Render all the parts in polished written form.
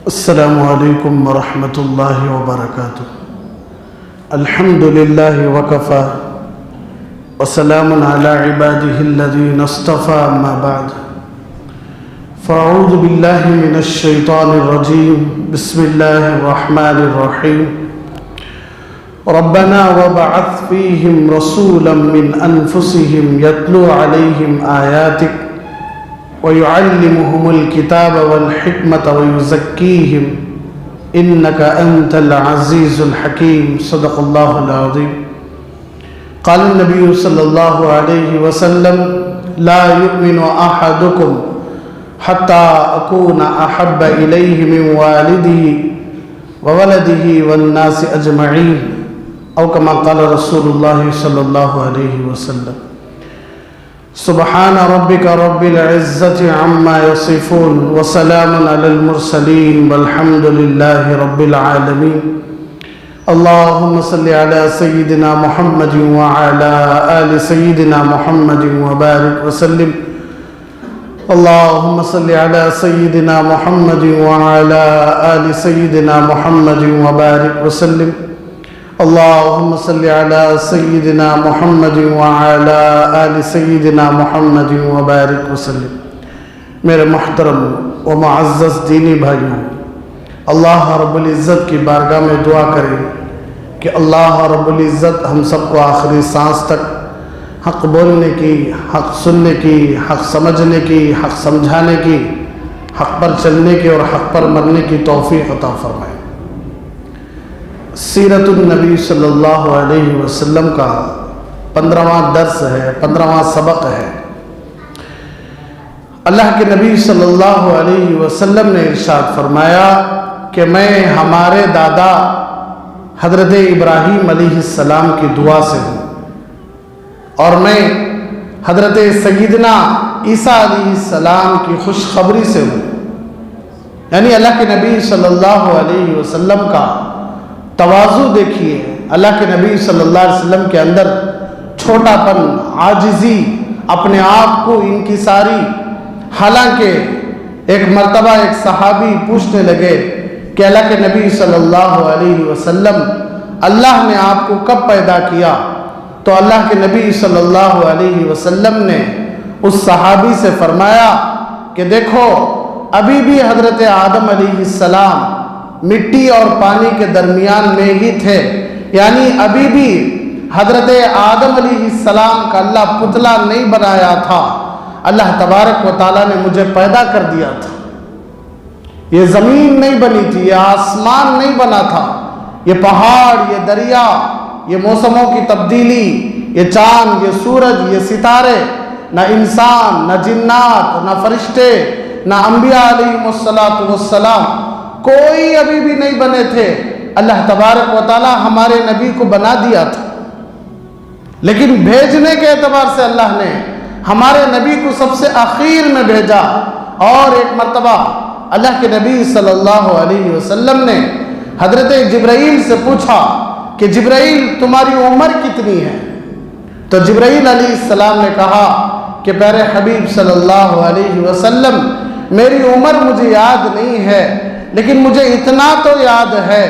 السلام علیکم ورحمۃ اللہ وبرکاتہ. الحمد للہ وکفى وسلام علی عباده الذین اصطفى اما بعد فاعوذ باللہ من الشیطان الرجیم بسم اللہ الرحمن الرحیم. ربنا وبعث فیہم رسولا من انفسہم یتلو علیہم آیاتک وَيُعَلِّمُهُمُ الْكِتَابَ وَالْحِكْمَةَ وَيُزَكِّيهِمْ إِنَّكَ أَنْتَ الْعَزِيزُ الْحَكِيمُ. صدق اللہ العظیم. قال النبی صلی اللہ علیہ وسلم لا يؤمن أحدكم حتى أكون أحب إليه من والده وولده والناس أجمعين أو كما قال رسول الله صلی اللہ علیہ وسلم. سبحان ربك رب العزة عما يصفون وسلام على المرسلين والحمد لله رب العالمين. اللهم صل على سيدنا محمد وعلى آل سيدنا محمد وبارك وسلم. اللهم صل على سيدنا محمد وعلى آل سيدنا محمد وبارك وسلم. اللهم صل على سيدنا محمد وعلى آل سيدنا محمد وبارك وسلم. میرے محترم و معزز دینی بھائیوں، اللہ رب العزت کی بارگاہ میں دعا کریں کہ اللہ رب العزت ہم سب کو آخری سانس تک حق بولنے کی، حق سننے کی، حق سمجھنے کی، حق سمجھانے کی، حق پر چلنے کی اور حق پر مرنے کی توفیق عطا فرمائے. سیرت النبی صلی اللہ علیہ وسلم کا 15واں درس ہے، 15واں سبق ہے. اللہ کے نبی صلی اللہ علیہ وسلم نے ارشاد فرمایا کہ میں ہمارے دادا حضرت ابراہیم علیہ السلام کی دعا سے ہوں اور میں حضرت سیدنا عیسیٰ علیہ السلام کی خوشخبری سے ہوں. یعنی اللہ کے نبی صلی اللہ علیہ وسلم کا تواضع دیکھیے. اللہ کے نبی صلی اللہ علیہ وسلم کے اندر چھوٹا پن، عاجزی، اپنے آپ کو انکساری. حالانکہ ایک مرتبہ ایک صحابی پوچھنے لگے کہ اللہ کے نبی صلی اللہ علیہ وسلم اللہ نے آپ کو کب پیدا کیا؟ تو اللہ کے نبی صلی اللہ علیہ وسلم نے اس صحابی سے فرمایا کہ دیکھو ابھی بھی حضرت آدم علیہ السلام مٹی اور پانی کے درمیان میں ہی تھے. یعنی ابھی بھی حضرت آدم علیہ السلام کا اللہ پتلا نہیں بنایا تھا. اللہ تبارک و تعالیٰ نے مجھے پیدا کر دیا تھا. یہ زمین نہیں بنی تھی، یہ آسمان نہیں بنا تھا، یہ پہاڑ، یہ دریا، یہ موسموں کی تبدیلی، یہ چاند، یہ سورج، یہ ستارے. نہ انسان، نہ جنات، نہ فرشتے، نہ انبیاء علیہم السلام، کوئی ابھی بھی نہیں بنے تھے. اللہ تبارک و تعالیٰ ہمارے نبی کو بنا دیا تھا، لیکن بھیجنے کے اعتبار سے اللہ نے ہمارے نبی کو سب سے آخر میں بھیجا. اور ایک مرتبہ اللہ کے نبی صلی اللہ علیہ وسلم نے حضرت جبرائیل سے پوچھا کہ جبرائیل تمہاری عمر کتنی ہے؟ تو جبرائیل علیہ السلام نے کہا کہ پیارے حبیب صلی اللہ علیہ وسلم میری عمر مجھے یاد نہیں ہے، لیکن مجھے اتنا تو یاد ہے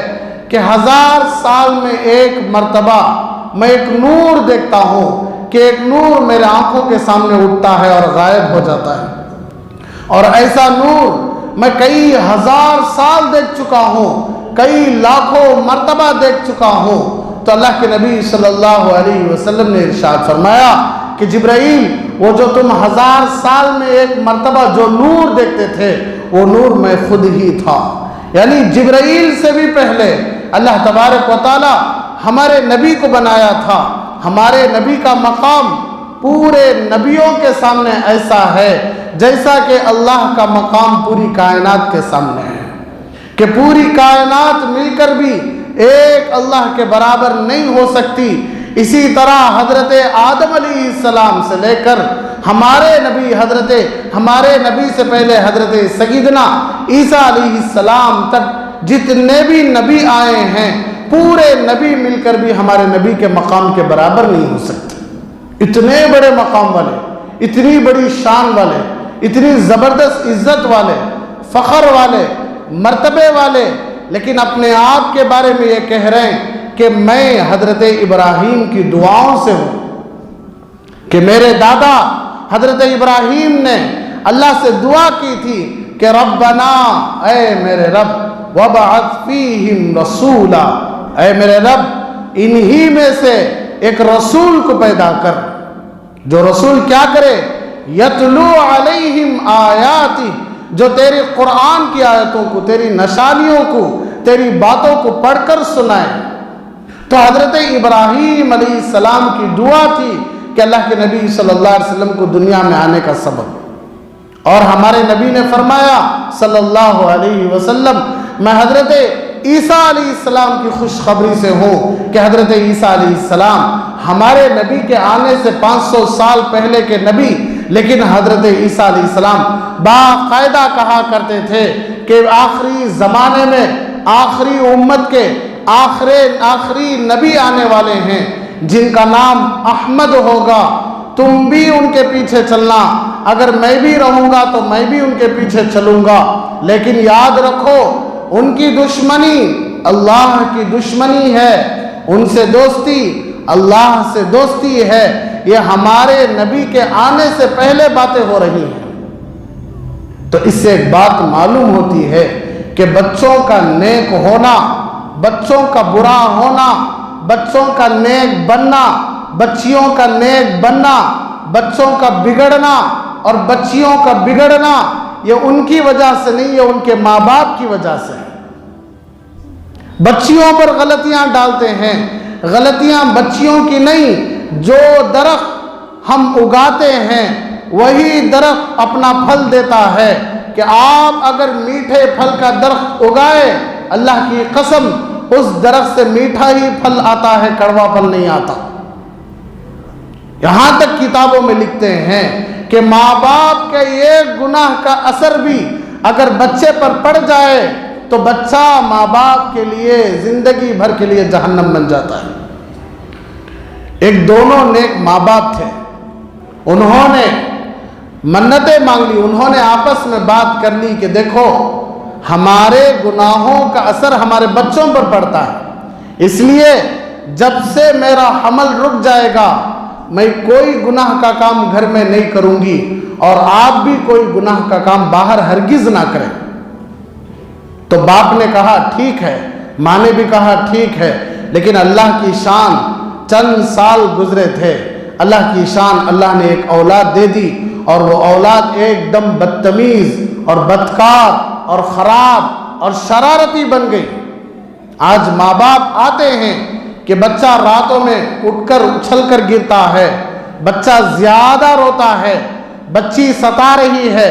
کہ 1000 سال میں ایک مرتبہ میں ایک نور دیکھتا ہوں کہ ایک نور میرے آنکھوں کے سامنے اٹھتا ہے اور غائب ہو جاتا ہے. اور ایسا نور میں کئی 1000 سال دیکھ چکا ہوں، کئی لاکھوں مرتبہ دیکھ چکا ہوں. تو اللہ کے نبی صلی اللہ علیہ وسلم نے ارشاد فرمایا کہ جبرائیل وہ جو تم 1000 سال میں ایک مرتبہ جو نور دیکھتے تھے وہ نور میں خود ہی تھا. یعنی جبرائیل سے بھی پہلے اللہ تبارک و تعالی ہمارے نبی کو بنایا تھا. ہمارے نبی کا مقام پورے نبیوں کے سامنے ایسا ہے جیسا کہ اللہ کا مقام پوری کائنات کے سامنے ہے، کہ پوری کائنات مل کر بھی ایک اللہ کے برابر نہیں ہو سکتی. اسی طرح حضرت آدم علیہ السلام سے لے کر ہمارے نبی سے پہلے حضرت سیدنا عیسیٰ علیہ السلام تک جتنے بھی نبی آئے ہیں پورے نبی مل کر بھی ہمارے نبی کے مقام کے برابر نہیں ہو سکتے۔ اتنے بڑے مقام والے، اتنی بڑی شان والے، اتنی زبردست عزت والے، فخر والے، مرتبے والے، لیکن اپنے آپ کے بارے میں یہ کہہ رہے ہیں کہ میں حضرت ابراہیم کی دعاؤں سے ہوں، کہ میرے دادا حضرت ابراہیم نے اللہ سے دعا کی تھی کہ ربنا، اے میرے رب، وَبَعَثْ فِيهِمْ رَسُولًا، اے میرے رب انہی میں سے ایک رسول کو پیدا کر، جو رسول کیا کرے، یتلو علیہم آیاتی، جو تیری قرآن کی آیتوں کو، تیری نشانیوں کو، تیری باتوں کو پڑھ کر سنائے۔ تو حضرت ابراہیم علیہ السلام کی دعا تھی کہ اللہ کے نبی صلی اللہ علیہ وسلم کو دنیا میں آنے کا سبب، اور ہمارے نبی نے فرمایا صلی اللہ علیہ وسلم، میں حضرت عیسیٰ علیہ السلام کی خوشخبری سے ہوں کہ حضرت عیسیٰ علیہ السلام ہمارے نبی کے آنے سے 500 سال پہلے کے نبی، لیکن حضرت عیسیٰ علیہ السلام باقاعدہ کہا کرتے تھے کہ آخری زمانے میں آخری امت کے آخری نبی آنے والے ہیں جن کا نام احمد ہوگا، تم بھی ان کے پیچھے چلنا، اگر میں بھی رہوں گا تو میں بھی ان کے پیچھے چلوں گا، لیکن یاد رکھو ان کی دشمنی اللہ کی دشمنی ہے، ان سے دوستی اللہ سے دوستی ہے۔ یہ ہمارے نبی کے آنے سے پہلے باتیں ہو رہی ہیں۔ تو اس سے ایک بات معلوم ہوتی ہے کہ بچوں کا نیک ہونا، بچوں کا برا ہونا، بچوں کا نیک بننا، بچیوں کا نیک بننا، بچوں کا بگڑنا اور بچیوں کا بگڑنا، یہ ان کی وجہ سے نہیں، یہ ان کے ماں باپ کی وجہ سے ہے۔ بچیوں پر غلطیاں ڈالتے ہیں، غلطیاں بچیوں کی نہیں، جو درخت ہم اگاتے ہیں وہی درخت اپنا پھل دیتا ہے، کہ آپ اگر میٹھے پھل کا درخت اگائے، اللہ کی قسم اس درخت سے میٹھا ہی پھل آتا ہے، کڑوا پھل نہیں آتا۔ یہاں تک کتابوں میں لکھتے ہیں کہ ماں باپ کے ایک گناہ کا اثر بھی اگر بچے پر پڑ جائے تو بچہ ماں باپ کے لیے زندگی بھر کے لیے جہنم بن جاتا ہے۔ ایک دونوں نیک ماں باپ تھے، انہوں نے منتیں مانگ لی، انہوں نے آپس میں بات کر لی کہ دیکھو ہمارے گناہوں کا اثر ہمارے بچوں پر پڑتا ہے، اس لیے جب سے میرا حمل رک جائے گا میں کوئی گناہ کا کام گھر میں نہیں کروں گی، اور آپ بھی کوئی گناہ کا کام باہر ہرگز نہ کریں۔ تو باپ نے کہا ٹھیک ہے، ماں نے بھی کہا ٹھیک ہے، لیکن اللہ کی شان، چند سال گزرے تھے، اللہ کی شان، اللہ نے ایک اولاد دے دی، اور وہ اولاد ایک دم بدتمیز اور بدکار اور خراب اور شرارتی بن گئی۔ آج ماں باپ آتے ہیں کہ بچہ راتوں میں اٹھ کر اچھل کر گرتا ہے، بچہ زیادہ روتا ہے، بچی ستا رہی ہے،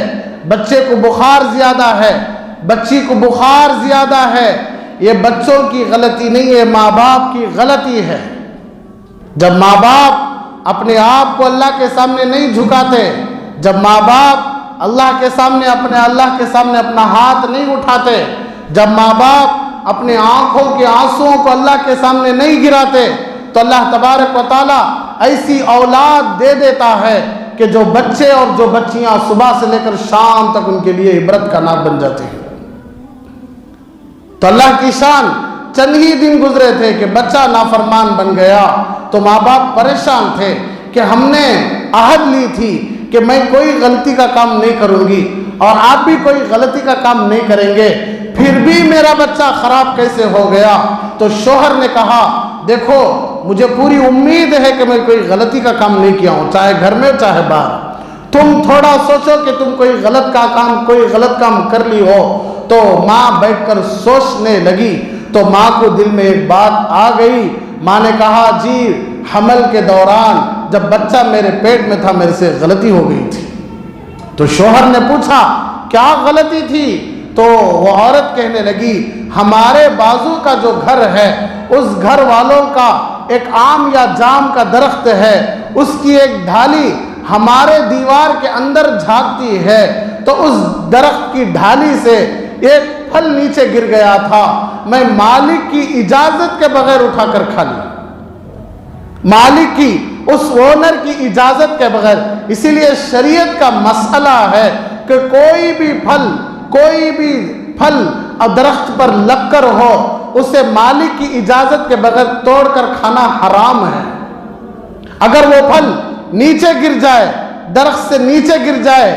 بچے کو بخار زیادہ ہے، بچی کو بخار زیادہ ہے، یہ بچوں کی غلطی نہیں ہے، ماں باپ کی غلطی ہے۔ جب ماں باپ اپنے آپ کو اللہ کے سامنے نہیں جھکاتے، جب ماں باپ اللہ کے سامنے اپنا ہاتھ نہیں اٹھاتے، جب ماں باپ اپنے آنکھوں کے آنسوؤں کو اللہ کے سامنے نہیں گراتے، تو اللہ تبارک و تعالیٰ ایسی اولاد دے دیتا ہے کہ جو بچے اور جو بچیاں صبح سے لے کر شام تک ان کے لیے عبرت کا نام بن جاتے ہیں۔ تو اللہ کی شان، چند ہی دن گزرے تھے کہ بچہ نافرمان بن گیا، تو ماں باپ پریشان تھے کہ ہم نے عہد لی تھی کہ میں کوئی غلطی کا کام نہیں کروں گی اور آپ بھی کوئی غلطی کا کام نہیں کریں گے، پھر بھی میرا بچہ خراب کیسے ہو گیا؟ تو شوہر نے کہا دیکھو مجھے پوری امید ہے کہ میں کوئی غلطی کا کام نہیں کیا ہوں، چاہے گھر میں چاہے باہر، تم تھوڑا سوچو کہ تم کوئی غلط کام کر لی ہو۔ تو ماں بیٹھ کر سوچنے لگی، تو ماں کو دل میں ایک بات آ گئی، ماں نے کہا جی حمل کے دوران جب بچہ میرے پیٹ میں تھا میرے سے غلطی ہو گئی تھی۔ تو شوہر نے پوچھا کیا غلطی تھی؟ تو وہ عورت کہنے لگی ہمارے بازو کا جو گھر ہے اس گھر والوں کا ایک آم یا جام کا درخت ہے، اس کی ایک ڈھالی ہمارے دیوار کے اندر جھانکتی ہے، تو اس درخت کی ڈھالی سے ایک پھل نیچے گر گیا تھا، میں مالک کی اجازت کے بغیر اٹھا کر کھا لیا، مالک کی، اس اونر کی اجازت کے بغیر۔ اسی لیے شریعت کا مسئلہ ہے کہ کوئی بھی پھل اور درخت پر لگ کر ہو، اسے مالک کی اجازت کے بغیر توڑ کر کھانا حرام ہے۔ اگر وہ پھل نیچے گر جائے، درخت سے نیچے گر جائے،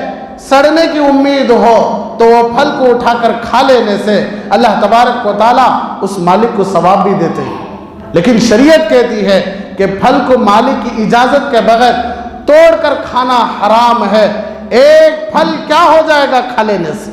سڑنے کی امید ہو، تو وہ پھل کو اٹھا کر کھا لینے سے اللہ تبارک و تعالیٰ اس مالک کو ثواب بھی دیتے ہیں۔ لیکن شریعت کہتی ہے کہ پھل کو مالک کی اجازت کے بغیر توڑ کر کھانا حرام ہے۔ ایک پھل کیا ہو جائے گا کھا لینے سے؟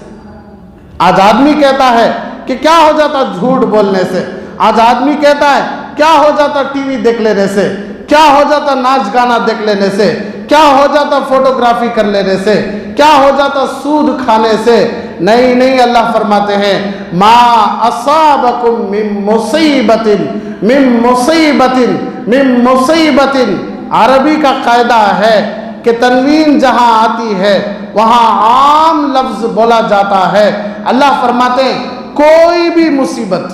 آج آدمی کہتا ہے کہ کیا ہو جاتا جھوٹ بولنے سے، آج آدمی کہتا ہے کیا ہو جاتا ٹی وی دیکھ لینے سے، کیا ہو جاتا ناچ گانا دیکھ لینے سے، کیا ہو جاتا فوٹوگرافی کر لینے سے، کیا ہو جاتا سود کھانے سے۔ نہیں، اللہ فرماتے ہیں ما اصابکم من مصیبت۔ عربی کا قاعدہ ہے کہ تنوین جہاں آتی ہے وہاں عام لفظ بولا جاتا ہے۔ اللہ فرماتے ہیں کوئی بھی مصیبت،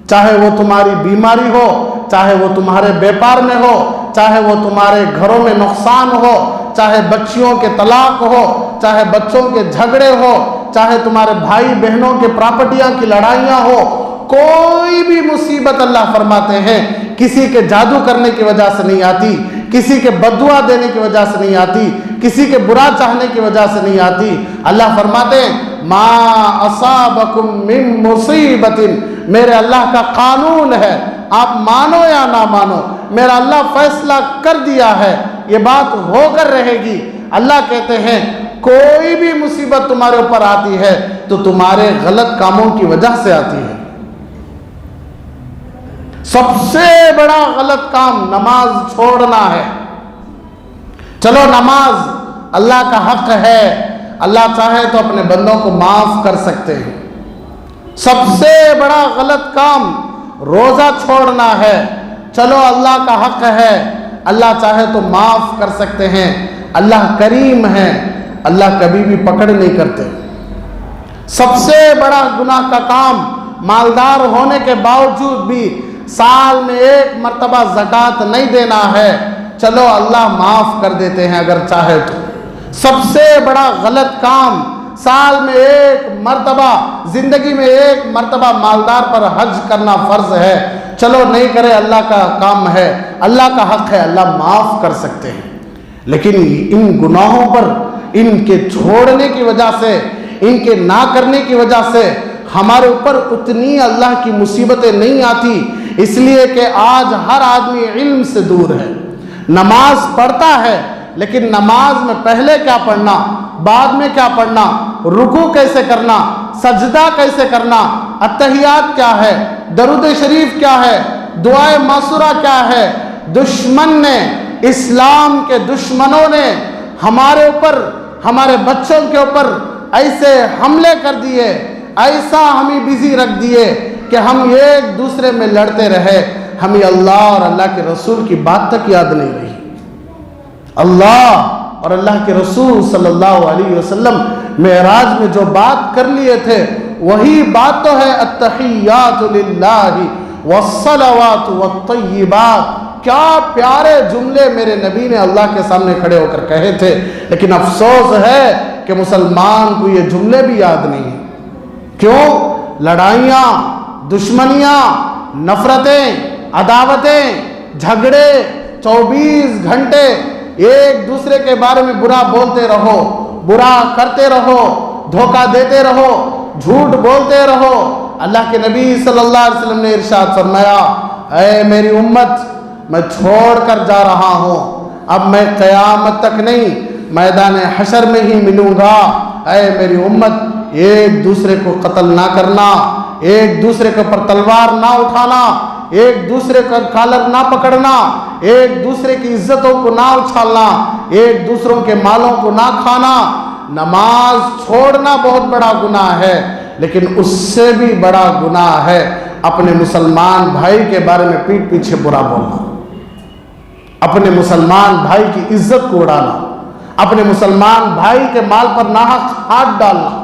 چاہے وہ تمہاری بیماری ہو، چاہے وہ تمہارے بیپار میں ہو، چاہے وہ تمہارے گھروں میں نقصان ہو، چاہے بچیوں کے طلاق ہو، چاہے بچوں کے جھگڑے ہو، چاہے تمہارے بھائی بہنوں کے پراپرٹیاں کی لڑائیاں ہو، کوئی بھی مصیبت اللہ فرماتے ہیں کسی کے جادو کرنے کی وجہ سے نہیں آتی، کسی کے بددعا دینے کی وجہ سے نہیں آتی، کسی کے برا چاہنے کی وجہ سے نہیں آتی۔ اللہ فرماتے ہیں ما اصابکم من مصیبت، میرے اللہ کا قانون ہے، آپ مانو یا نہ مانو، میرا اللہ فیصلہ کر دیا ہے، یہ بات ہو کر رہے گی۔ اللہ کہتے ہیں کوئی بھی مصیبت تمہارے اوپر آتی ہے تو تمہارے غلط کاموں کی وجہ سے آتی ہے۔ سب سے بڑا غلط کام نماز چھوڑنا ہے۔ چلو نماز اللہ کا حق ہے، اللہ چاہے تو اپنے بندوں کو معاف کر سکتے ہیں۔ سب سے بڑا غلط کام روزہ چھوڑنا ہے، چلو اللہ کا حق ہے، اللہ چاہے تو معاف کر سکتے ہیں، اللہ کریم ہے، اللہ کبھی بھی پکڑ نہیں کرتے۔ سب سے بڑا گناہ کا کام مالدار ہونے کے باوجود بھی سال میں ایک مرتبہ زکوٰۃ نہیں دینا ہے، چلو اللہ معاف کر دیتے ہیں اگر چاہے تو۔ سب سے بڑا غلط کام سال میں ایک مرتبہ، زندگی میں ایک مرتبہ مالدار پر حج کرنا فرض ہے، چلو نہیں کرے اللہ کا کام ہے، اللہ کا حق ہے، اللہ معاف کر سکتے ہیں۔ لیکن ان گناہوں پر، ان کے چھوڑنے کی وجہ سے، ان کے نہ کرنے کی وجہ سے ہمارے اوپر اتنی اللہ کی مصیبتیں نہیں آتی، اس لیے کہ آج ہر آدمی علم سے دور ہے۔ نماز پڑھتا ہے لیکن نماز میں پہلے کیا پڑھنا، بعد میں کیا پڑھنا، رکوع کیسے کرنا، سجدہ کیسے کرنا، اتحیات کیا ہے، درود شریف کیا ہے، دعائے معصورہ کیا ہے۔ دشمن نے، اسلام کے دشمنوں نے ہمارے اوپر، ہمارے بچوں کے اوپر ایسے حملے کر دیے، ایسا ہمیں بزی رکھ دیے کہ ہم ایک دوسرے میں لڑتے رہے، ہمیں اللہ اور اللہ کے رسول کی بات تک یاد نہیں رہی۔ اللہ اور اللہ کے رسول صلی اللہ علیہ وسلم معراج میں جو بات کر لیے تھے وہی بات تو ہے التحیات للہ والصلوات والطیبات۔ کیا پیارے جملے میرے نبی نے اللہ کے سامنے کھڑے ہو کر کہے تھے، لیکن افسوس ہے کہ مسلمان کو یہ جملے بھی یاد نہیں ہیں۔ کیوں؟ لڑائیاں، دشمنیاں، نفرتیں، عداوتیں، جھگڑے، 24 گھنٹے ایک دوسرے کے بارے میں برا بولتے رہو، برا کرتے رہو، دھوکہ دیتے رہو، جھوٹ بولتے رہو۔ اللہ کے نبی صلی اللہ علیہ وسلم نے ارشاد فرمایا اے میری امت، میں چھوڑ کر جا رہا ہوں، اب میں قیامت تک نہیں، میدان حشر میں ہی ملوں گا۔ اے میری امت، ایک دوسرے کو قتل نہ کرنا، ایک دوسرے کے اوپر تلوار نہ اٹھانا، ایک دوسرے کا کالر نہ پکڑنا، ایک دوسرے کی عزتوں کو نہ اچھالنا، ایک دوسروں کے مالوں کو نہ کھانا۔ نماز چھوڑنا بہت بڑا گناہ ہے، لیکن اس سے بھی بڑا گناہ ہے اپنے مسلمان بھائی کے بارے میں پیٹھ پیچھے برا بولنا، اپنے مسلمان بھائی کی عزت کو اڑانا، اپنے مسلمان بھائی کے مال پر ناحق ہاتھ ڈالنا،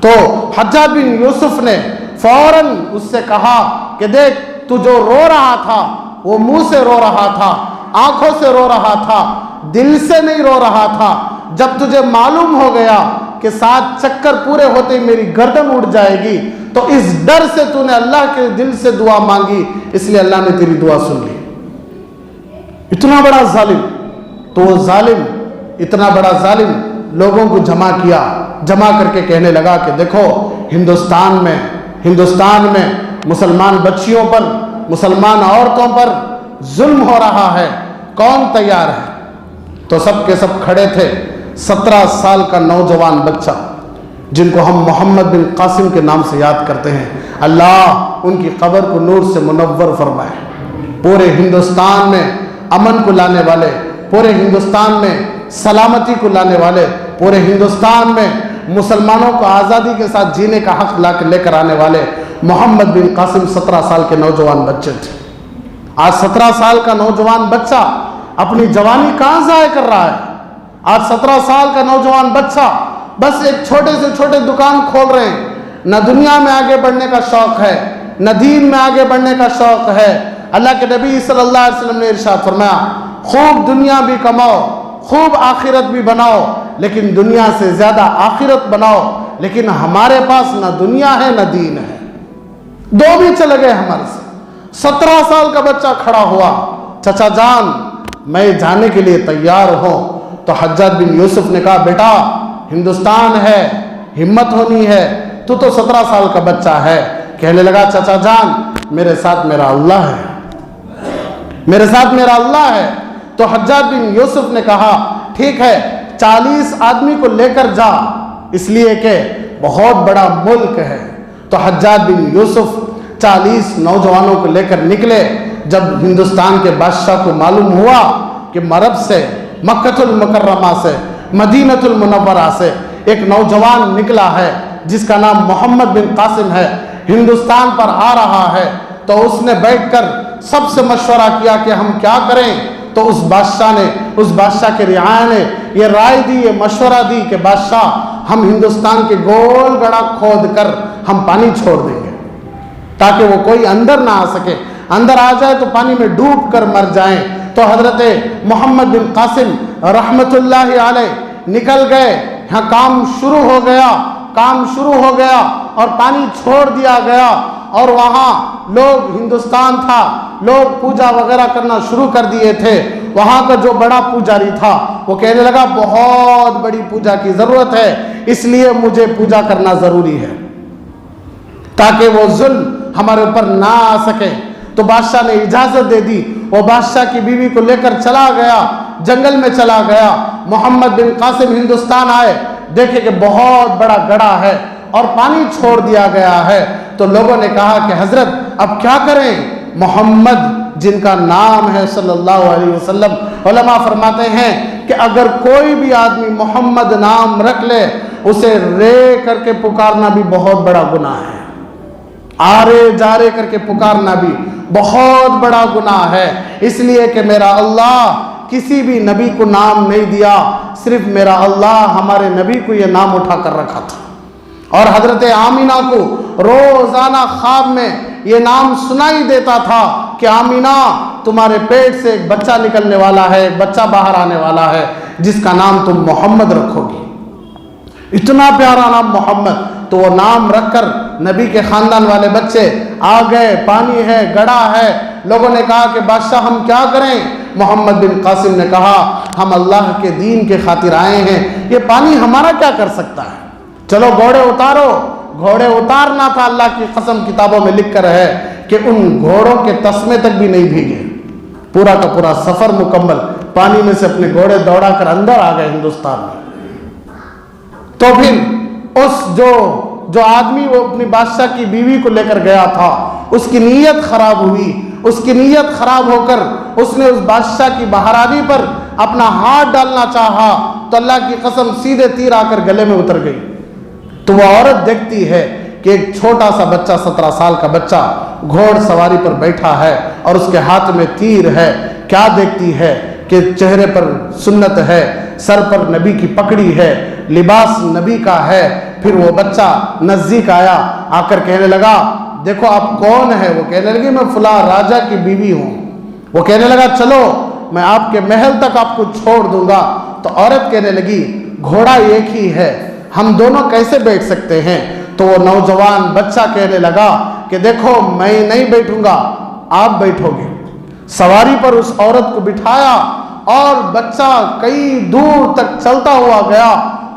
تو حجاج بن یوسف نے فوراً اس سے کہا کہ دیکھ تو جو رو رہا تھا وہ منہ سے رو رہا تھا، آنکھوں سے رو رہا تھا، دل سے نہیں رو رہا تھا۔ جب تجھے معلوم ہو گیا کہ 7 چکر پورے ہوتے ہی میری گردن اڑ جائے گی تو اس ڈر سے تو نے اللہ کے دل سے دعا مانگی، اس لیے اللہ نے تیری دعا سن لی۔ اتنا بڑا ظالم، تو وہ ظالم اتنا بڑا ظالم لوگوں کو جمع کر کے کہنے لگا کہ دیکھو ہندوستان میں مسلمان بچیوں پر، مسلمان عورتوں پر ظلم ہو رہا ہے، کون تیار ہے؟ تو سب کے سب کھڑے تھے۔ 17 سال کا نوجوان بچہ جن کو ہم محمد بن قاسم کے نام سے یاد کرتے ہیں، اللہ ان کی قبر کو نور سے منور فرمائے۔ پورے ہندوستان میں امن کو لانے والے، پورے ہندوستان میں سلامتی کو لانے والے، پورے ہندوستان میں مسلمانوں کو آزادی کے ساتھ جینے کا حق لے کر آنے والے محمد بن قاسم 17 سال کے نوجوان بچے تھے۔ آج 17 سال کا نوجوان بچہ اپنی جوانی کہاں ضائع کر رہا ہے؟ آج 17 سال کا نوجوان بچہ بس ایک چھوٹے سے چھوٹے دکان کھول رہے ہیں، نہ دنیا میں آگے بڑھنے کا شوق ہے، نہ دین میں آگے بڑھنے کا شوق ہے۔ اللہ کے نبی صلی اللہ علیہ وسلم نے ارشاد فرمایا، خوب دنیا بھی کماؤ، خوب آخرت بھی بناؤ، لیکن دنیا سے زیادہ آخرت بناؤ۔ لیکن ہمارے پاس نہ دنیا ہے نہ دین ہے، دو بھی چلے گئے ہمارے سے۔ 17 سال کا بچہ کھڑا ہوا، چچا جان میں جانے کے لیے تیار ہوں۔ تو حجاج بن یوسف نے کہا بیٹا ہندوستان ہے، ہمت ہونی ہے، تو 17 سال کا بچہ ہے۔ کہنے لگا چچا جان میرے ساتھ میرا اللہ ہے، میرے ساتھ میرا اللہ ہے۔ تو حجاج بن یوسف نے کہا ٹھیک ہے 40 آدمی کو لے کر جا، اس لیے کہ بہت بڑا ملک ہے۔ تو حجاج بن یوسف 40 نوجوانوں کو لے کر نکلے۔ جب ہندوستان کے بادشاہ کو معلوم ہوا کہ مرب سے، مکہ المکرمہ سے، مدینہ المنورہ سے ایک نوجوان نکلا ہے جس کا نام محمد بن قاسم ہے، ہندوستان پر آ رہا ہے، تو اس نے بیٹھ کر سب سے مشورہ کیا کہ ہم کیا کریں۔ تو اس بادشاہ کے رعایا نے یہ رائے دی، یہ مشورہ دی کہ بادشاہ ہم ہندوستان کے گول گڑھا کھود کر ہم پانی چھوڑ دیں گے تاکہ وہ کوئی اندر نہ آ سکے، اندر آ جائے تو پانی میں ڈوب کر مر جائیں۔ تو حضرت محمد بن قاسم رحمت اللہ علیہ نکل گئے، یہاں کام شروع ہو گیا اور پانی چھوڑ دیا گیا، اور وہاں لوگ، ہندوستان تھا، لوگ پوجا وغیرہ کرنا شروع کر دیے تھے۔ وہاں کا جو بڑا پوجاری تھا وہ کہنے لگا بہت بڑی پوجا کی ضرورت ہے، اس لیے مجھے پوجا کرنا ضروری ہے تاکہ وہ ظلم ہمارے اوپر نہ آ سکے۔ تو بادشاہ نے اجازت دے دی، وہ بادشاہ کی بیوی کو لے کر چلا گیا، جنگل میں چلا گیا۔ محمد بن قاسم ہندوستان آئے، دیکھے کہ بہت بڑا گڑھا ہے اور پانی چھوڑ دیا گیا ہے۔ تو لوگوں نے کہا کہ حضرت اب کیا کریں؟ محمد جن کا نام ہے صلی اللہ علیہ وسلم، علماء فرماتے ہیں کہ اگر کوئی بھی آدمی محمد نام رکھ لے اسے رے کر کے پکارنا بھی بہت بڑا گناہ ہے، آرے جارے کر کے پکارنا بھی بہت بڑا گناہ ہے، اس لیے کہ میرا اللہ کسی بھی نبی کو نام نہیں دیا، صرف میرا اللہ ہمارے نبی کو یہ نام اٹھا کر رکھا تھا۔ اور حضرت آمینہ کو روزانہ خواب میں یہ نام سنائی دیتا تھا کہ آمینہ تمہارے پیٹ سے ایک بچہ نکلنے والا ہے، ایک بچہ باہر آنے والا ہے جس کا نام تم محمد رکھو گی۔ اتنا پیارا نام محمد، تو وہ نام رکھ کر نبی کے خاندان والے بچے آ گئے، پانی ہے، گڑھا ہے۔ لوگوں نے کہا کہ بادشاہ ہم کیا کریں؟ محمد بن قاسم نے کہا ہم اللہ کے دین کے خاطر آئے ہیں، یہ پانی ہمارا کیا کر سکتا ہے، چلو گھوڑے اتارو۔ گھوڑے اتارنا تھا، اللہ کی قسم کتابوں میں لکھ کر ہے کہ ان گھوڑوں کے تسمے تک بھی نہیں بھیگے، پورا کا پورا سفر مکمل پانی میں سے اپنے گھوڑے دوڑا کر اندر آ گئے ہندوستان میں۔ تو پھر اس جو آدمی وہ اپنی بادشاہ کی بیوی کو لے کر گیا تھا، اس کی نیت خراب ہوئی، اس کی نیت خراب ہو کر اس نے اس بادشاہ کی بہرانی پر اپنا ہاتھ ڈالنا چاہا، تو اللہ کی قسم سیدھے تیر آ کر گلے میں اتر گئی۔ تو وہ عورت دیکھتی ہے کہ ایک چھوٹا سا بچہ 17 سال کا بچہ گھوڑ سواری پر بیٹھا ہے اور اس کے ہاتھ میں تیر ہے۔ کیا دیکھتی ہے کہ چہرے پر سنت ہے، سر پر نبی کی پگڑی ہے، لباس نبی کا ہے، پھر وہ بچہ نزدیک آیا، آ کر کہنے لگا دیکھو آپ کون ہے؟ وہ کہنے لگی میں فلاں راجا کی بیوی ہوں۔ وہ کہنے لگا چلو میں آپ کے محل تک آپ کو چھوڑ دوں گا۔ تو عورت کہنے لگی گھوڑا ایک ہی ہے، ہم دونوں کیسے بیٹھ سکتے ہیں؟ تو وہ نوجوان بچہ کہنے لگا کہ دیکھو میں نہیں بیٹھوں گا، آپ بیٹھو گے۔ سواری پر اس عورت کو بٹھایا اور بچہ کئی دور تک چلتا ہوا گیا۔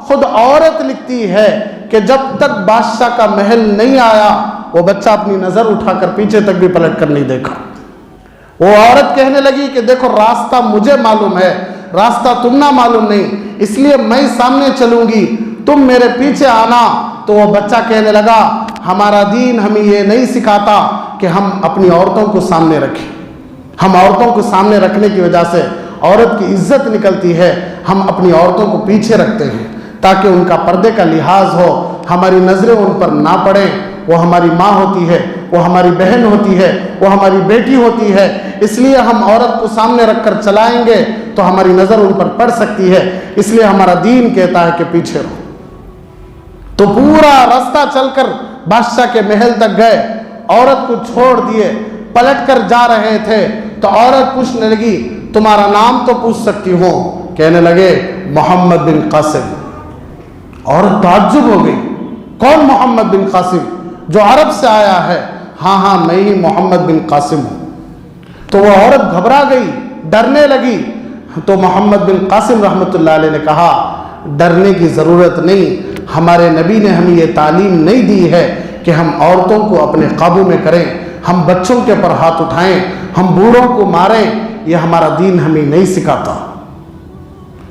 خود عورت لکھتی ہے کہ جب تک بادشاہ کا محل نہیں آیا وہ بچہ اپنی نظر اٹھا کر پیچھے تک بھی پلٹ کر نہیں دیکھا۔ وہ عورت کہنے لگی کہ دیکھو راستہ مجھے معلوم ہے، راستہ تم نہ معلوم نہیں، اس لیے میں سامنے چلوں گی، تم میرے پیچھے آنا۔ تو وہ بچہ کہنے لگا ہمارا دین ہمیں یہ نہیں سکھاتا کہ ہم اپنی عورتوں کو سامنے رکھیں، ہم عورتوں کو سامنے رکھنے کی وجہ سے عورت کی عزت نکلتی ہے، ہم اپنی عورتوں کو پیچھے رکھتے ہیں تاکہ ان کا پردے کا لحاظ ہو، ہماری نظریں ان پر نہ پڑیں۔ وہ ہماری ماں ہوتی ہے، وہ ہماری بہن ہوتی ہے، وہ ہماری بیٹی ہوتی ہے، اس لیے ہم عورت کو سامنے رکھ کر چلائیں گے تو ہماری نظر ان پر پڑ سکتی ہے، اس لیے ہمارا دین کہتا ہے کہ پیچھے رہو۔ تو پورا راستہ چل کر بادشاہ کے محل تک گئے، عورت کو چھوڑ دیے، پلٹ کر جا رہے تھے تو عورت پوچھنے لگی تمہارا نام تو پوچھ سکتی ہوں؟ کہنے لگے محمد بن قاسم۔ عورت تعجب ہو گئی، کون محمد بن قاسم جو عرب سے آیا ہے؟ ہاں میں ہی محمد بن قاسم ہوں۔ تو وہ عورت گھبرا گئی، ڈرنے لگی۔ تو محمد بن قاسم رحمۃ اللہ علیہ نے کہا ڈرنے کی ضرورت نہیں، ہمارے نبی نے ہمیں یہ تعلیم نہیں دی ہے کہ ہم عورتوں کو اپنے قابو میں کریں، ہم بچوں کے پر ہاتھ اٹھائیں، ہم بوڑھوں کو ماریں، یہ ہمارا دین ہمیں نہیں سکھاتا۔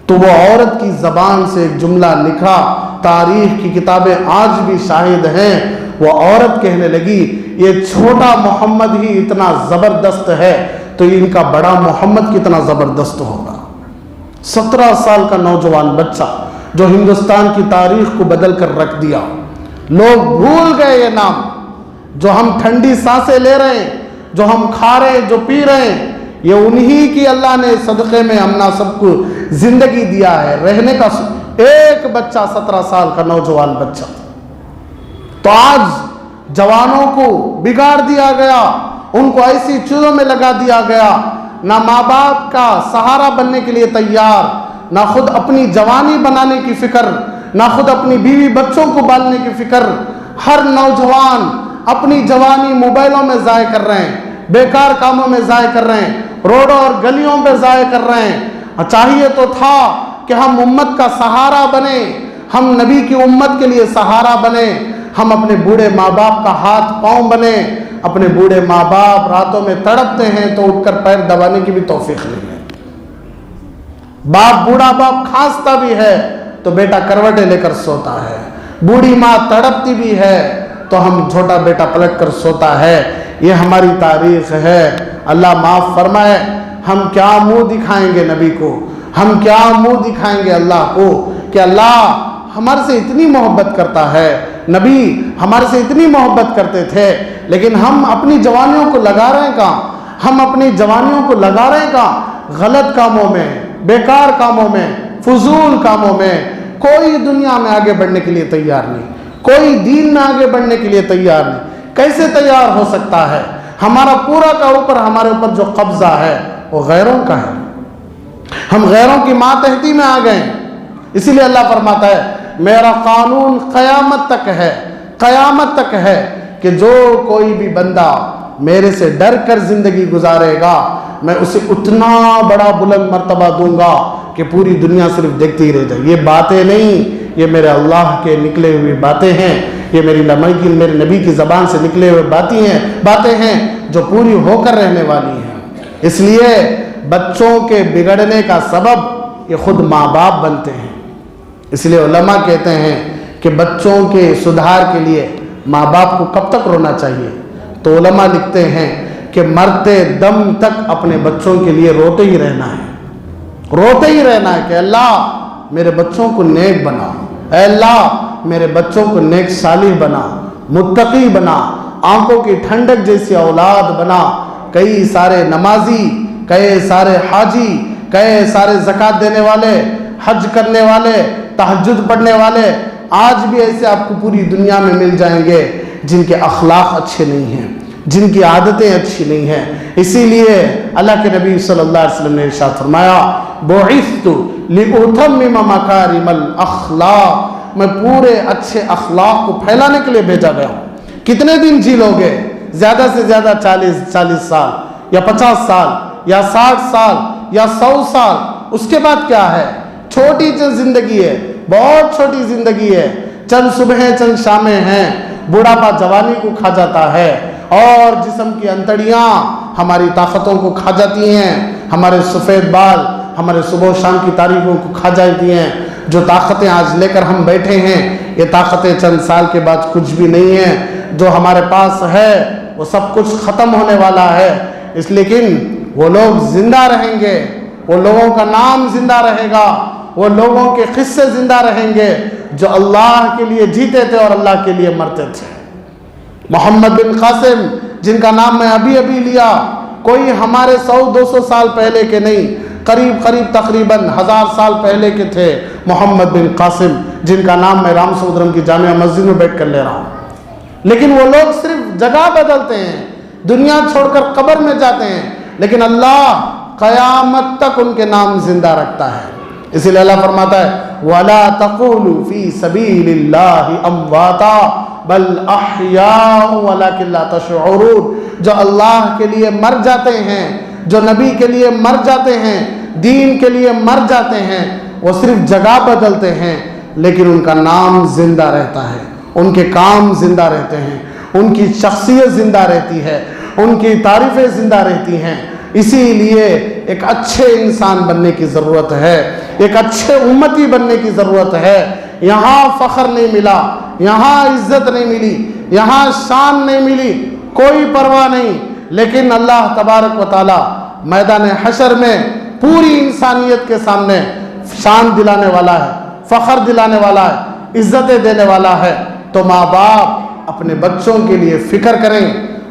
تو وہ عورت کی زبان سے ایک جملہ نکلا، تاریخ کی کتابیں آج بھی شاہد ہیں۔ وہ عورت کہنے لگی یہ چھوٹا محمد ہی اتنا زبردست ہے تو ان کا بڑا محمد کتنا زبردست ہوگا۔ 17 سال کا نوجوان بچہ جو ہندوستان کی تاریخ کو بدل کر رکھ دیا۔ لوگ بھول گئے یہ نام، جو ہم ٹھنڈی سانسیں لے رہے ہیں، جو ہم کھا رہے ہیں، جو پی رہے ہیں، یہ انہی کی اللہ نے صدقے میں ہمنا سب کو زندگی دیا ہے، رہنے کا۔ ایک بچہ 17 سال کا نوجوان بچہ، تو آج جوانوں کو بگاڑ دیا گیا، ان کو ایسی چیزوں میں لگا دیا گیا، نہ ماں باپ کا سہارا بننے کے لیے تیار، نہ خود اپنی جوانی بنانے کی فکر، نہ خود اپنی بیوی بچوں کو پالنے کی فکر۔ ہر نوجوان اپنی جوانی موبائلوں میں ضائع کر رہے ہیں، بیکار کاموں میں ضائع کر رہے ہیں، روڈوں اور گلیوں پہ ضائع کر رہے ہیں۔ چاہیے تو تھا کہ ہم امت کا سہارا بنیں، ہم نبی کی امت کے لیے سہارا بنیں، ہم اپنے بوڑھے ماں باپ کا ہاتھ پاؤں بنیں۔ اپنے بوڑھے ماں باپ راتوں میں تڑپتے ہیں تو اٹھ کر پیر دبانے کی بھی توفیق نہیں ہے۔ بوڑھا باپ کھانستا بھی ہے تو بیٹا کروٹیں لے کر سوتا ہے، بوڑھی ماں تڑپتی بھی ہے تو ہم چھوٹا بیٹا پلٹ کر سوتا ہے۔ یہ ہماری تاریخ ہے۔ اللہ معاف فرمائے، ہم کیا منہ دکھائیں گے نبی کو، ہم کیا منہ دکھائیں گے اللہ کو کہ اللہ ہمارے سے اتنی محبت کرتا ہے، نبی ہمارے سے اتنی محبت کرتے تھے، لیکن ہم اپنی جوانیوں کو لگا رہے ہیں کہاں؟ ہم اپنی جوانیوں کو لگا رہے ہیں کہاں؟ غلط کاموں میں، بیکار کاموں میں، فضول کاموں میں۔ کوئی دنیا میں آگے بڑھنے کے لیے تیار نہیں، کوئی دین میں آگے بڑھنے کے لیے تیار نہیں۔ کیسے تیار ہو سکتا ہے؟ ہمارا پورا کا اوپر ہمارے اوپر جو قبضہ ہے وہ غیروں کا ہے، ہم غیروں کی ماتحتی میں آ گئے۔ اسی لیے اللہ فرماتا ہے میرا قانون قیامت تک ہے، قیامت تک ہے کہ جو کوئی بھی بندہ میرے سے ڈر کر زندگی گزارے گا میں اسے اتنا بڑا بلند مرتبہ دوں گا کہ پوری دنیا صرف دیکھتی رہ جائے۔ یہ باتیں نہیں، یہ میرے اللہ کے نکلے ہوئی باتیں ہیں، یہ میرے نبی کی زبان سے نکلے ہوئے باتیں ہیں جو پوری ہو کر رہنے والی ہیں۔ اس لیے بچوں کے بگڑنے کا سبب یہ خود ماں باپ بنتے ہیں۔ اس لیے علماء کہتے ہیں کہ بچوں کے سدھار کے لیے ماں باپ کو کب تک رونا چاہیے؟ تو علماء لکھتے ہیں کہ مرتے دم تک اپنے بچوں کے لیے روتے ہی رہنا ہے، روتے ہی رہنا ہے کہ اللہ میرے بچوں کو نیک بنا، اے اللہ میرے بچوں کو نیک صالح بنا، متقی بنا، آنکھوں کی ٹھنڈک جیسی اولاد بنا۔ کئی سارے نمازی، کئی سارے حاجی، کئی سارے زکوٰۃ دینے والے، حج کرنے والے، تہجد پڑھنے والے، آج بھی ایسے آپ کو پوری دنیا میں مل جائیں گے جن کے اخلاق اچھے نہیں ہیں، جن کی عادتیں اچھی نہیں ہیں۔ اسی لیے اللہ کے نبی صلی اللہ علیہ وسلم نے ارشاد فرمایا بعثت لأتمم مکارم الاخلاق، میں پورے اچھے اخلاق کو پھیلانے کے لیے بھیجا گیا ہوں۔ کتنے دن جی لو گے؟ زیادہ سے زیادہ 40 سال یا 50 سال یا 60 سال یا 100 سال، اس کے بعد کیا ہے؟ چھوٹی زندگی ہے، بہت چھوٹی زندگی ہے، چند صبحیں چند شامیں ہیں، بڑھاپا جوانی کو کھا جاتا ہے، اور جسم کی انتڑیاں ہماری طاقتوں کو کھا جاتی ہیں، ہمارے سفید بال ہمارے صبح و شام کی تاریخوں کو کھا جاتی ہیں۔ جو طاقتیں آج لے کر ہم بیٹھے ہیں، یہ طاقتیں چند سال کے بعد کچھ بھی نہیں ہیں۔ جو ہمارے پاس ہے وہ سب کچھ ختم ہونے والا ہے، لیکن وہ لوگ زندہ رہیں گے، وہ لوگوں کا نام زندہ رہے گا، وہ لوگوں کے قصے زندہ رہیں گے جو اللہ کے لیے جیتے تھے اور اللہ کے لیے مرتے تھے۔ محمد بن قاسم، جن کا نام میں ابھی لیا، کوئی ہمارے 100-200 سال پہلے کے نہیں، قریب تقریباً 1000 سال پہلے کے تھے محمد بن قاسم، جن کا نام میں رام سمودرم کی جامعہ مسجد میں بیٹھ کر لے رہا ہوں۔ لیکن وہ لوگ صرف جگہ بدلتے ہیں، دنیا چھوڑ کر قبر میں جاتے ہیں، لیکن اللہ قیامت تک ان کے نام زندہ رکھتا ہے۔ اسی لیے اللہ فرماتا ہے وَلَا تَقُولُوا فِي سَبِيلِ اللَّهِ أَمْوَاتًا بَلْ أَحْيَاءٌ وَلَكِنْ لَا تَشْعُرُونَ۔ جو اللہ کے لیے مر جاتے ہیں، جو نبی کے لیے مر جاتے ہیں، دین کے لیے مر جاتے ہیں، وہ صرف جگہ بدلتے ہیں، لیکن ان کا نام زندہ رہتا ہے، ان کے کام زندہ رہتے ہیں، ان کی شخصیت زندہ رہتی ہے، ان کی تعریفیں زندہ رہتی ہیں۔ اسی لیے ایک اچھے انسان بننے کی ضرورت ہے، ایک اچھے امتی بننے کی ضرورت ہے۔ یہاں فخر نہیں ملا، یہاں عزت نہیں ملی، یہاں شان نہیں ملی، کوئی پرواہ نہیں، لیکن اللہ تبارک و تعالی میدان حشر میں پوری انسانیت کے سامنے شان دلانے والا ہے، فخر دلانے والا ہے، عزتیں دینے والا ہے۔ تو ماں باپ اپنے بچوں کے لیے فکر کریں،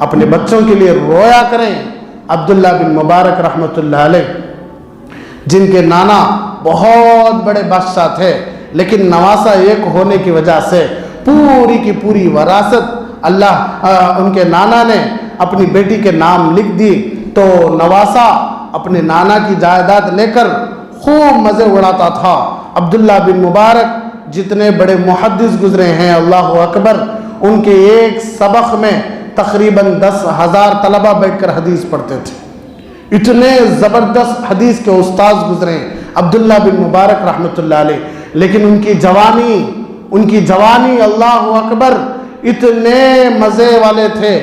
اپنے بچوں کے لیے رویا کریں۔ عبداللہ بن مبارک رحمۃ اللہ علیہ، جن کے نانا بہت بڑے بادشاہ تھے، لیکن نواسہ ایک ہونے کی وجہ سے پوری کی پوری وراثت ان کے نانا نے اپنی بیٹی کے نام لکھ دی۔ تو نواسہ اپنے نانا کی جائیداد لے کر خوب مزے اڑاتا تھا۔ عبداللہ بن مبارک جتنے بڑے محدث گزرے ہیں، اللہ اکبر، ان کے ایک سبق میں تقریباً 10,000 طلبہ بیٹھ کر حدیث پڑھتے تھے۔ اتنے زبردست حدیث کے استاذ گزرے عبداللہ بن مبارک رحمۃ اللہ علیہ، لیکن ان کی جوانی اللہ اکبر اتنے مزے والے تھے،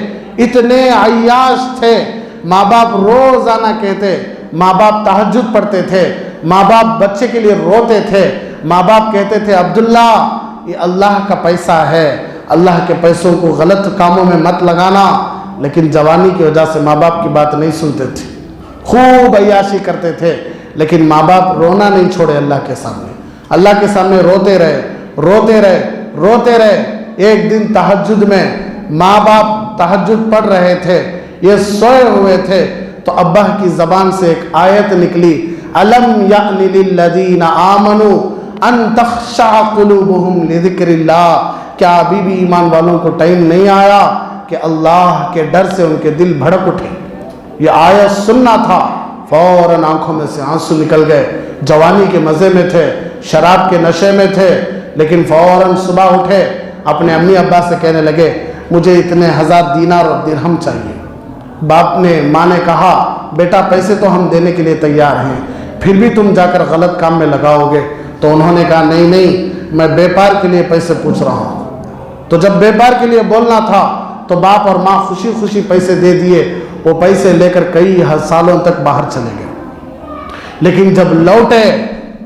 اتنے عیاش تھے۔ ماں باپ روزانہ کہتے، ماں باپ تہجد پڑھتے تھے، ماں باپ بچے کے لیے روتے تھے، ماں باپ کہتے تھے عبداللہ یہ اللہ کا پیسہ ہے، اللہ کے پیسوں کو غلط کاموں میں مت لگانا، لیکن جوانی کی وجہ سے ماں باپ کی بات نہیں سنتے تھے، خوب عیاشی کرتے تھے، لیکن ماں باپ رونا نہیں چھوڑے اللہ کے سامنے روتے رہے۔ ایک دن تہجد میں ماں باپ تہجد پڑھ رہے تھے، یہ سوئے ہوئے تھے، تو ابا کی زبان سے ایک آیت نکلی، أَلَمْ يَأْنِ لِلَّذِينَ آمَنُوا أَن تَخْشَعَ قُلُوبُهُمْ لِذِكْرِ اللَّهِ۔ کیا ابھی بھی ایمان والوں کو ٹائم نہیں آیا کہ اللہ کے ڈر سے ان کے دل بھڑک اٹھے؟ یہ آیت سننا تھا، فوراً آنکھوں میں سے آنسو نکل گئے۔ جوانی کے مزے میں تھے، شراب کے نشے میں تھے، لیکن فوراً صبح اٹھے، اپنے امی ابا سے کہنے لگے مجھے اتنے 1000 دینار اور درہم چاہیے۔ ماں نے کہا بیٹا پیسے تو ہم دینے کے لیے تیار ہیں، پھر بھی تم جا کر غلط کام میں لگاؤ گے؟ تو انہوں نے کہا نہیں، میں بیپار کے لیے پیسے پوچھ رہا ہوں۔ تو جب بیپار کے لیے بولنا تھا تو باپ اور ماں خوشی خوشی پیسے دے دیے، وہ پیسے لے کر کئی سالوں تک باہر چلے گئے۔ لیکن جب لوٹے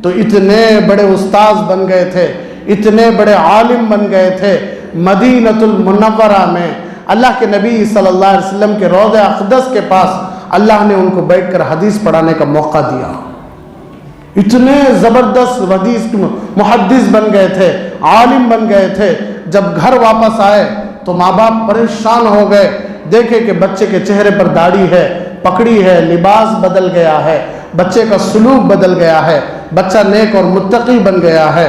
تو اتنے بڑے استاذ بن گئے تھے، اتنے بڑے عالم بن گئے تھے۔ مدینۃ المنورہ میں اللہ کے نبی صلی اللہ علیہ وسلم کے روضہ اقدس کے پاس اللہ نے ان کو بیٹھ کر حدیث پڑھانے کا موقع دیا۔ اتنے زبردست حدیث کے محدث بن گئے تھے، عالم بن گئے تھے۔ جب گھر واپس آئے تو ماں باپ پریشان ہو گئے، دیکھے کہ بچے کے چہرے پر داڑھی ہے، پکڑی ہے، لباس بدل گیا ہے، بچے کا سلوک بدل گیا ہے، بچہ نیک اور متقی بن گیا ہے۔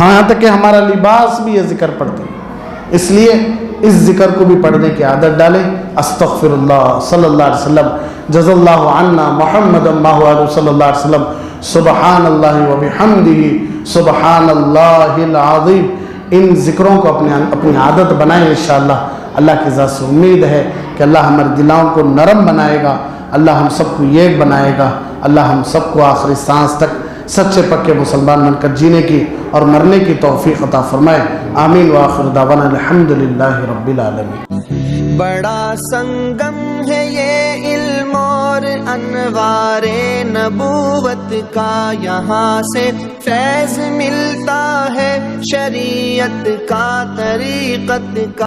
ہاں یہاں تک کہ ہمارا لباس بھی یہ ذکر پڑھتی ہے، اس لیے اس ذکر کو بھی پڑھنے کی عادت ڈالیں۔ استغفر اللہ صلی اللہ علیہ وسلم، جز اللہ عنا محمد اللہ علیہ صلی اللہ علیہ وسلم، سبحان اللہ وبحمدہ سبحان اللہ العظیم۔ ان ذکروں کو اپنی عادت بنائیں انشاءاللہ۔ اللہ کی ذات سے امید ہے کہ اللہ ہمارے دلوں کو نرم بنائے گا، اللہ ہم سب کو ایک بنائے گا، اللہ ہم سب کو آخری سانس تک سچے پکے مسلمان بن کر جینے کی اور مرنے کی توفیق عطا فرمائے۔ آمین وآخر دعوانا الحمدللہ رب العالمین۔ بڑا سنگم ہے یہ علم اور انوار نبوت کا، یہاں سے فیض ملتا ہے شریعت کا، طریقت کا۔